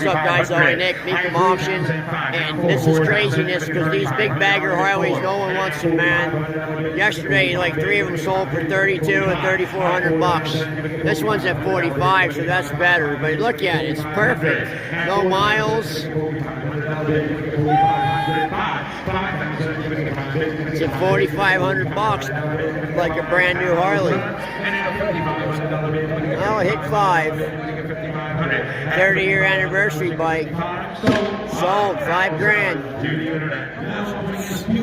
What's up, guys? Nick from Auction, and this is craziness because these big bagger Harleys, no one wants them, man. Yesterday, like 3 of them sold for $3,200 and $3,400. This one's at 45, so that's better. But look at it; it's perfect. No miles. It's at $4,500, like a brand new Harley. Well, it hit 5. 30-year anniversary bike. Sold $5 grand.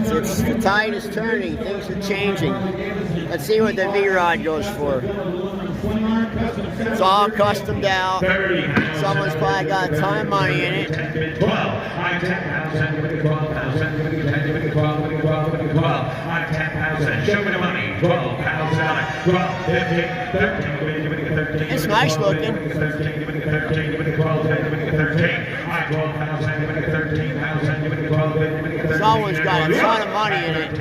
The tide is turning. Things are changing. Let's see what the V-Rod goes for. It's all customed out. Someone's probably got a ton of money in it. 10,000. Show me the money. $12,000. 12, 15, 13. It's nice looking. 13. 13,000. Someone's got a ton of money in it.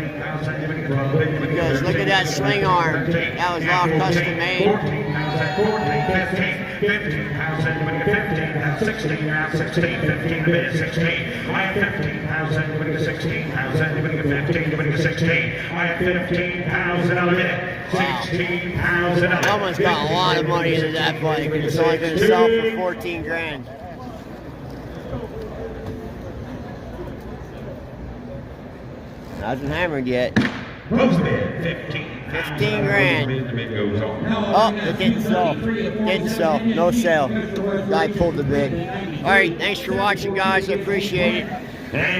Because look at that swing arm. That was all custom made. 15,000, 16, 16, 15, 16. I have 15,000, 16,000, 15, 16. I have 15,000 on it. 16,000. Someone's got a lot of money into that bike, and it's only going to sell for 14 grand. Hasn't hammered yet. 15 grand. Oh, it didn't sell. Didn't sell. No sale. Guy pulled the bid. All right, thanks for watching, guys. I appreciate it.